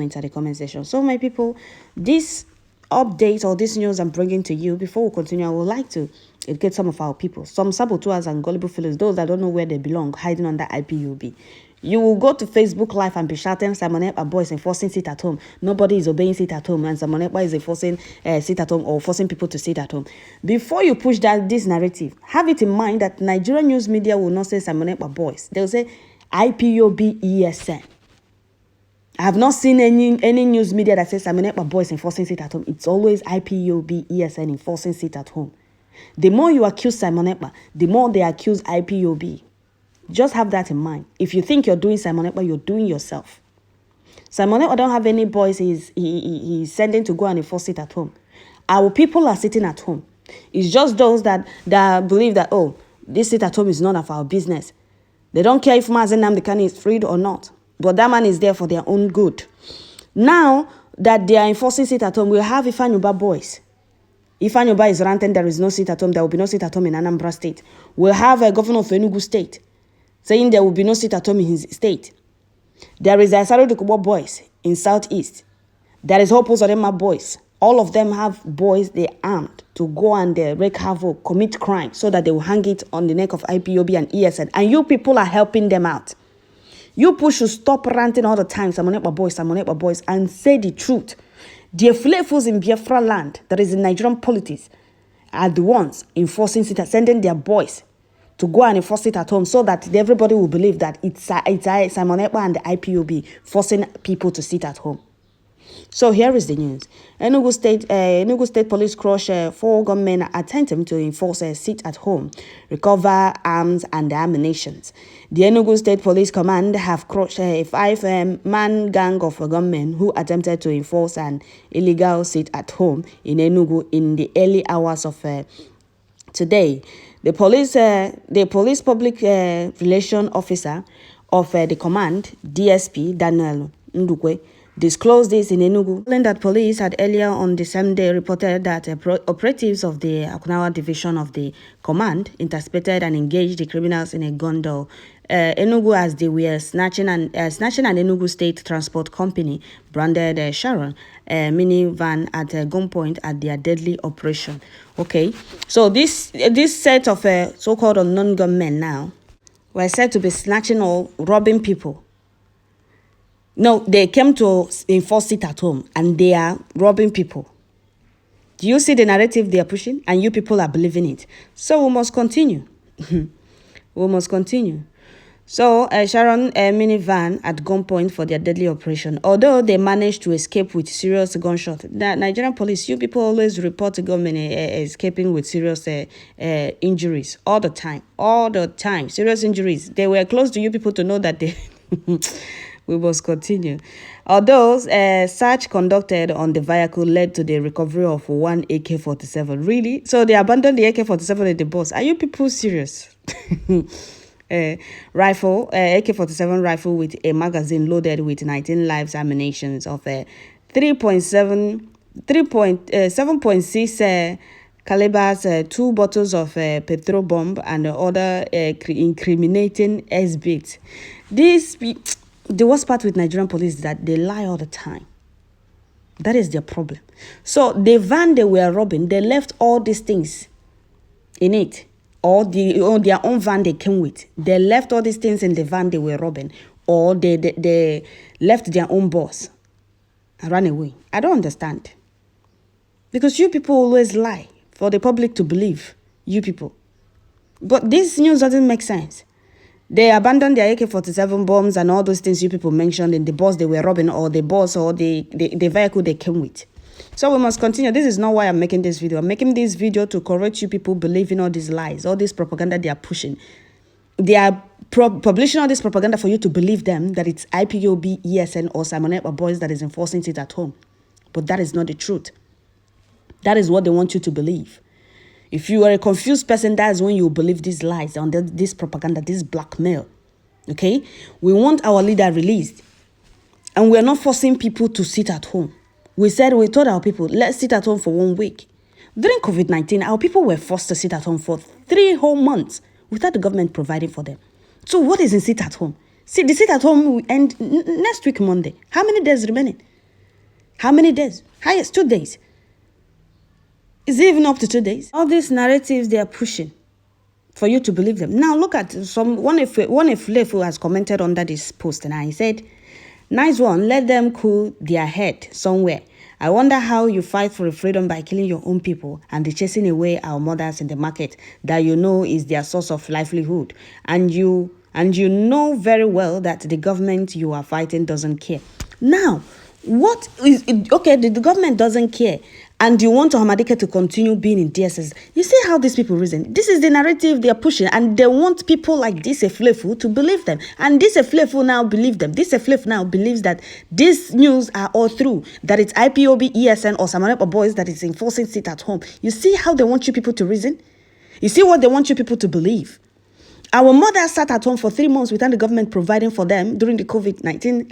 Into the comment section. So my people, this update or this news I'm bringing to you, before we continue, I would like to educate some of our people, some saboteurs and gullible fellows, those that don't know where they belong, hiding under IPOB. You will go to Facebook Live and be shouting Simon Ekpa boys enforcing sit at home. Nobody is obeying sit at home, and Simon Ekpa is enforcing sit at home or forcing people to sit at home. Before you push this narrative, have it in mind that Nigerian news media will not say Simon Ekpa boys. They will say IPOB ESN. I have not seen any news media that says Simon Ekpa boys enforcing sit at home. It's always IPOB ESN enforcing sit at home. The more you accuse Simon Ekpa, the more they accuse IPOB. Just have that in mind. If you think you're doing Simon Ekpa, you're doing yourself. Simon Ekpa don't have any boys he's sending to go and enforce it at home. Our people are sitting at home. It's just those that believe that, oh, this sit at home is none of our business. They don't care if Mazen Nnamdi Kanu is freed or not. But that man is there for their own good. Now that they are enforcing sit at home, we'll have Ifeanyi boys. Ifeanyi is ranting there is no sit at home. There will be no sit at home in Anambra State. We'll have a governor of Enugu State saying there will be no sit at home in his state. There is Asaro Dokubo boys in Southeast. There is Hope Uzodinma boys. All of them have boys they armed to go and wreak havoc, commit crime, so that they will hang it on the neck of IPOB and ESN. And you people are helping them out. You people should stop ranting all the time, Simon Ekpa boys, and say the truth. The flavors in Biafra land that is in Nigerian politics are the ones enforcing it, sending their boys to go and enforce it at home, so that everybody will believe that it's Simon Ekpa and the IPOB forcing people to sit at home. So here is the news. Enugu State Police crush 4 gunmen attempting to enforce a sit at home, recover arms and ammunition. The Enugu State Police Command have crushed a 5-man gang of gunmen who attempted to enforce an illegal sit at home in Enugu in the early hours of today. The police public relation officer of the command, DSP Daniel Ndukwe, disclosed this in Enugu, that police had earlier on the same day reported that operatives of the Akunawa division of the command intercepted and engaged the criminals in a gun Enugu, as they were snatching an Enugu State Transport Company branded Sharon minivan at gunpoint at their deadly operation. Okay, so this set of so-called unknown gunmen now were said to be snatching or robbing people. No, they came to enforce it at home and they are robbing people. Do you see the narrative they are pushing? And you people are believing it. So we must continue. We must continue. So Sharon minivan at gunpoint for their deadly operation. Although they managed to escape with serious gunshot. The Nigerian police, you people always report the government escaping with serious injuries all the time. All the time. Serious injuries. They were close to you people to know that they... We must continue. Although search conducted on the vehicle led to the recovery of 1 AK-47. Really? So they abandoned the AK-47 in the bus. Are you people serious? Rifle, AK-47 rifle with a magazine loaded with 19 live ammunitions of 7.6 calibers, 2 bottles of petrol bomb and other incriminating exhibits. The worst part with Nigerian police is that they lie all the time. That is their problem. So the van they were robbing, they left all these things in it. Or their own van they came with. They left all these things in the van they were robbing. Or they left their own boss and ran away. I don't understand. Because you people always lie for the public to believe. You people. But this news doesn't make sense. They abandoned their AK-47 bombs and all those things you people mentioned in the bus they were robbing, or the bus or the vehicle they came with. So we must continue. This is not why I'm making this video. I'm making this video to correct you people believing all these lies, all this propaganda they are pushing. They are publishing all this propaganda for you to believe them, that it's IPOB, ESN, or Simon Ekpa boys that is enforcing it at home. But that is not the truth. That is what they want you to believe. If you are a confused person, that is when you believe these lies, on this propaganda, this blackmail. Okay? We want our leader released. And we are not forcing people to sit at home. We told our people, let's sit at home for 1 week. During COVID-19, our people were forced to sit at home for 3 whole months without the government providing for them. So what is in sit at home? See, the sit at home will end next week, Monday. How many days remaining? How many days? Highest 2 days. Is it even up to 2 days? All these narratives they are pushing for you to believe them. Now look at one Eflefu has commented under this post, and he said, "Nice one, let them cool their head somewhere. I wonder how you fight for freedom by killing your own people and chasing away our mothers in the market that you know is their source of livelihood. And you know very well that the government you are fighting doesn't care." Now, what is it? Okay, the government doesn't care, and you want Hamadike to continue being in DSS. You see how these people reason? This is the narrative they are pushing, and they want people like this Eflefu to believe them. And this Eflefu now believe them. This Eflefu now believes that these news are all true, that it's IPOB, ESN, or Samanepa boys that is enforcing sit at home. You see how they want you people to reason? You see what they want you people to believe? Our mothers sat at home for 3 months without the government providing for them during the COVID-19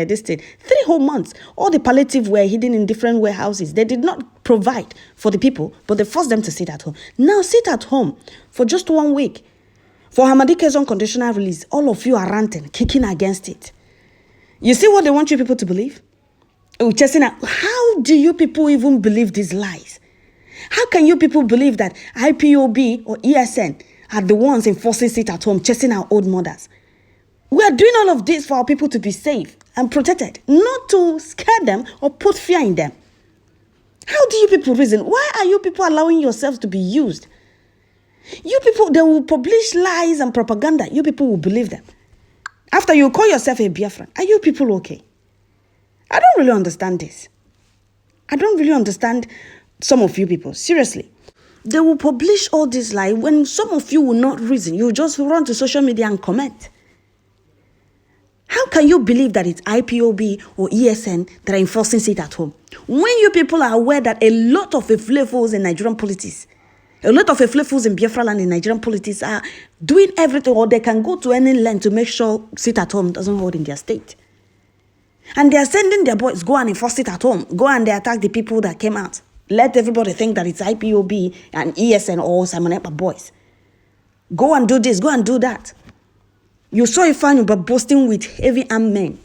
this thing. 3 whole months. All the palliative were hidden in different warehouses. They did not provide for the people, but they forced them to sit at home. Now sit at home for just 1 week. For Hamadike's unconditional release, all of you are ranting, kicking against it. You see what they want you people to believe? How do you people even believe these lies? How can you people believe that IPOB or ESN are the ones enforcing sit at home, chasing our old mothers? We are doing all of this for our people to be safe and protected, not to scare them or put fear in them. How do you people reason? Why are you people allowing yourselves to be used? You people, they will publish lies and propaganda. You people will believe them. After you call yourself a Biafran, are you people okay? I don't really understand this. I don't really understand some of you people. Seriously. They will publish all this lie when some of you will not reason. You just run to social media and comment. How can you believe that it's IPOB or ESN that are enforcing sit at home? When you people are aware that a lot of Eflefos in Nigerian politics, a lot of Eflefos in Biafra land in Nigerian politics are doing everything, or they can go to any length to make sure sit at home doesn't hold in their state. And they are sending their boys, go and enforce it at home. Go and they attack the people that came out. Let everybody think that it's IPOB and ESN or Samanepa boys. Go and do this, go and do that. You saw Ifeanyi but boasting with heavy armed men.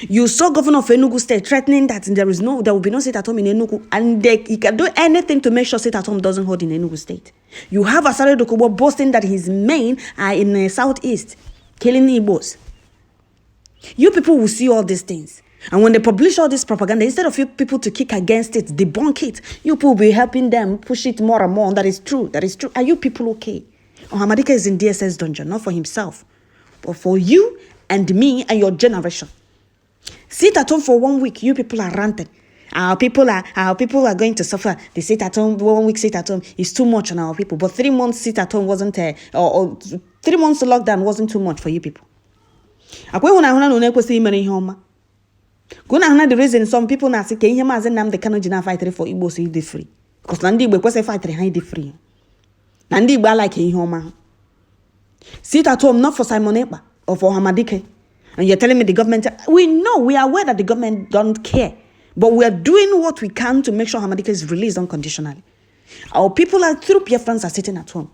You saw Governor of Enugu State threatening that there will be no sit at home in Enugu, and he can do anything to make sure sit at home doesn't hold in Enugu State. You have Asare Dokubo boasting that his men are in the southeast, killing Igbos. You people will see all these things. And when they publish all this propaganda, instead of you people to kick against it, debunk it, you people will be helping them push it more and more. That is true. That is true. Are you people okay? Hamadike is in DSS dungeon, not for himself, but for you and me and your generation. Sit at home for 1 week. You people are ranting. Our people are going to suffer. The sit at home, 1 week sit at home is too much on our people. But 3 months sit at home wasn't, or 3 months lockdown wasn't too much for you people. The reason some people now say him as a the cannot jina fight for Igbo so they free. Because Nandi Igbo kwese fight they free. Nandi Igbo like him. Sit at home not for Simon Ekpa or for Hamadike. And you're telling me the government, we know, we are aware that the government don't care. But we are doing what we can to make sure Hamadike is released unconditionally. Our people are through PFRans are sitting at home.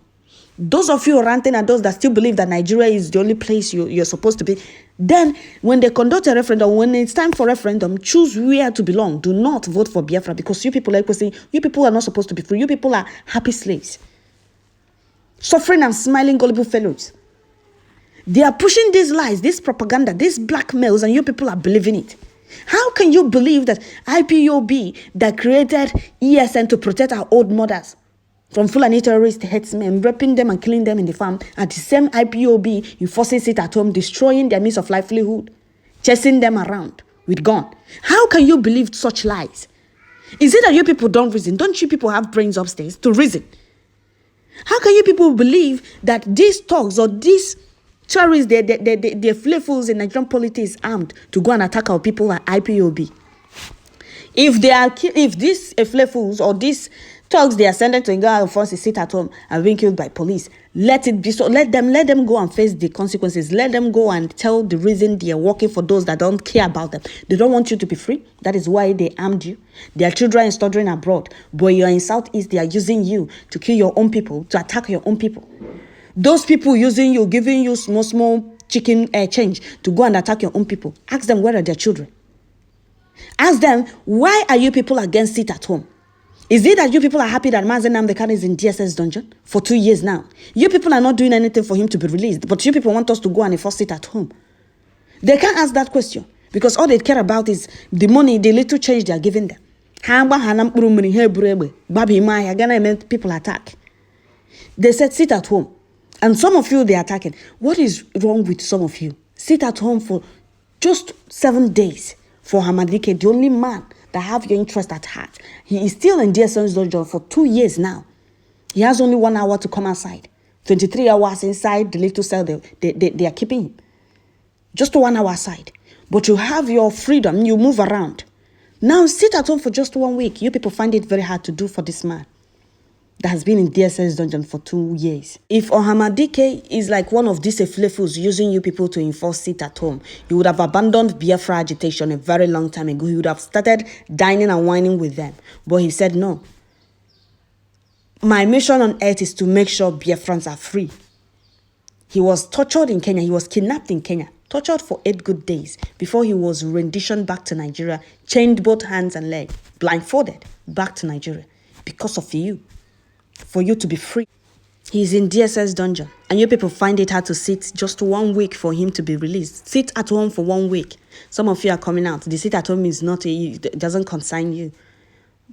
Those of you ranting and those that still believe that Nigeria is the only place you're supposed to be, then when they conduct a referendum, when it's time for referendum, choose where to belong. Do not vote for Biafra, because you people, like we say, you people are not supposed to be free. You people are happy slaves. Suffering and smiling gullible fellows. They are pushing these lies, this propaganda, these blackmails, and you people are believing it. How can you believe that IPOB that created ESN to protect our old mothers from Fulani terrorist headsmen, raping them and killing them in the farm, at the same IPOB enforcing sit at home, destroying their means of livelihood, chasing them around with gun? How can you believe such lies? Is it that you people don't reason? Don't you people have brains upstairs to reason? How can you people believe that these thugs or these terrorists, they're flavorful in Nigerian politics armed to go and attack our people at IPOB? If these flavorfuls or these thugs they are sending to go and force to sit at home and being killed by police, let it be so. Let them go and face the consequences. Let them go and tell the reason they are working for those that don't care about them. They don't want you to be free. That is why they armed you. Their children are studying abroad, but you're in Southeast. They are using you to kill your own people, to attack your own people. Those people using you, giving you small chicken change to go and attack your own people. Ask them, where are their children? Ask them, why are you people against it at home? Is it that you people are happy that Mazen Nnamdi is in DSS dungeon for 2 years now? You people are not doing anything for him to be released, but you people want us to go and enforce it at home. They can't ask that question because all they care about is the money, the little change they are giving them. People attack. They said sit at home. And some of you, they're attacking. What is wrong with some of you? Sit at home for just 7 days for Hamadike, the only man that have your interest at heart. He is still in DSS dungeon for 2 years now. He has only 1 hour to come outside. 23 hours inside the little cell they are keeping him. Just 1 hour aside. But you have your freedom, you move around. Now sit at home for just 1 week. You people find it very hard to do for this man that has been in DSS dungeon for 2 years. If Ohamadike is like one of these eflefus using you people to enforce it at home, he would have abandoned Biafra agitation a very long time ago. He would have started dining and whining with them. But he said, no. My mission on earth is to make sure Biafrans are free. He was tortured in Kenya. He was kidnapped in Kenya. Tortured for 8 good days before he was renditioned back to Nigeria, chained both hands and legs, blindfolded back to Nigeria because of you. For you to be free. He's in DSS dungeon. And you people find it hard to sit just 1 week for him to be released. Sit at home for 1 week. Some of you are coming out. The sit at home is not, it doesn't concern you.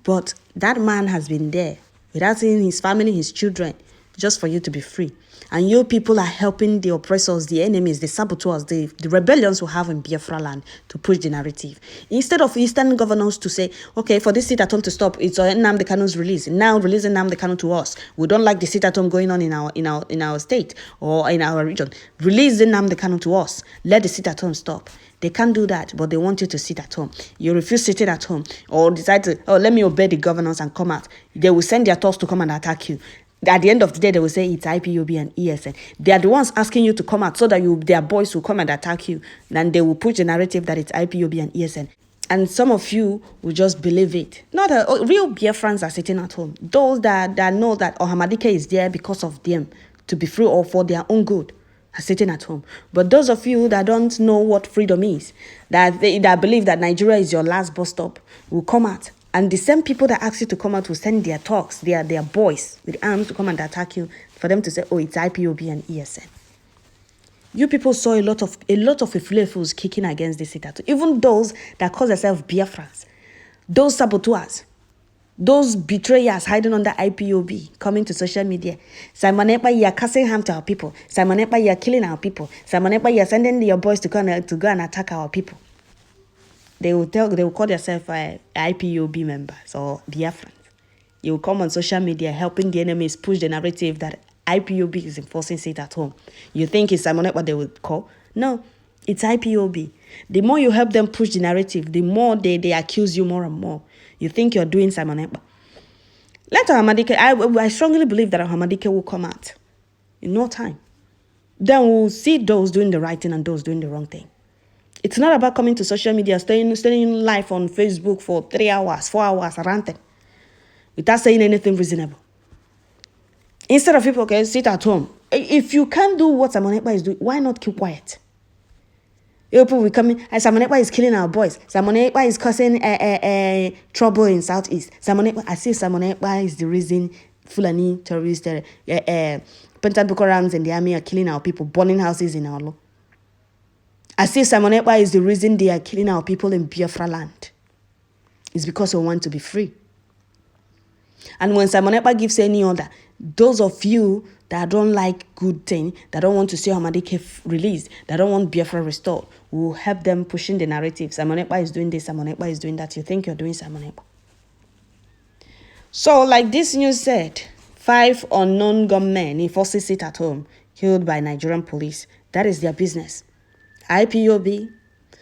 But that man has been there without seeing his family, his children, just for you to be free. And you people are helping the oppressors, the enemies, the saboteurs, the rebellions we have in Biafra land to push the narrative. Instead of Eastern governors to say, okay, for this sit at home to stop, it's Nnamdi Kanu's release. Now releasing Nnamdi Kanu to us. We don't like the sit at home going on in our state or in our region. Release Nnamdi Kanu to us. Let the sit at home stop. They can't do that, but they want you to sit at home. You refuse sitting at home or decide to, let me obey the governors and come out. They will send their thugs to come and attack you. At the end of the day, they will say it's IPOB and ESN. They are the ones asking you to come out so that their boys will come and attack you. Then they will push the narrative that it's IPOB and ESN. And some of you will just believe it. Not real Biafrans are sitting at home. Those that know that Ohamadike is there because of them to be free or for their own good are sitting at home. But those of you that don't know what freedom is, that believe that Nigeria is your last bus stop, will come out. And the same people that ask you to come out will send their thugs, their boys with arms to come and attack you for them to say, oh, it's IPOB and ESN. You people saw a lot of Ifulefus kicking against this sit-at-home. Even those that call themselves Biafrans, those saboteurs, those betrayers hiding under IPOB coming to social media. Simon Ekpa, you're casting harm to our people. Simon Ekpa, you're killing our people. Simon Ekpa, you're sending your boys to go and attack our people. They will call themselves IPOB members or Biafrans. You will come on social media helping the enemies push the narrative that IPOB is enforcing sit at home. You think it's Simon Ekpa they would call? No, it's IPOB. The more you help them push the narrative, the more they accuse you more and more. You think you're doing Simon Ekpa. Let Ohamadike, I strongly believe that Ohamadike will come out in no time. Then we'll see those doing the right thing and those doing the wrong thing. It's not about coming to social media, staying live on Facebook for 3 hours, 4 hours, ranting, without saying anything reasonable. Instead of people, okay, sit at home. If you can't do what Simon Ekpa is doing, why not keep quiet? People will come in, Simon Ekpa is killing our boys. Simon Ekpa is causing trouble in Southeast. I see Simon Ekpa is the reason Fulani terrorists, Pentat Boko Harams and the army are killing our people, burning houses in our law. I say Simon Ekpa is the reason they are killing our people in Biafra land. It's because we want to be free. And when Simon Ekpa gives any order, those of you that don't like good thing, that don't want to see Ohamadike released, that don't want Biafra restored, will help them pushing the narrative. Simon Ekpa is doing this, Simon Ekpa is doing that. You think you're doing Simon Ekpa. So, like this news said, 5 unknown gunmen enforcing sit at home, killed by Nigerian police. That is their business. IPOB,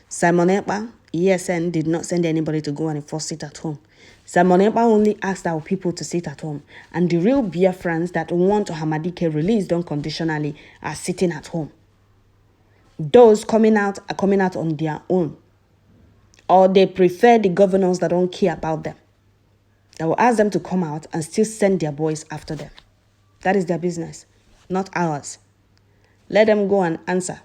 Simon Ekpa, ESN did not send anybody to go and enforce sit at home. Simon Ekpa only asked our people to sit at home. And the real Biafrans that want Ohamadike released unconditionally are sitting at home. Those coming out are coming out on their own. Or they prefer the governors that don't care about them. That will ask them to come out and still send their boys after them. That is their business, not ours. Let them go and answer.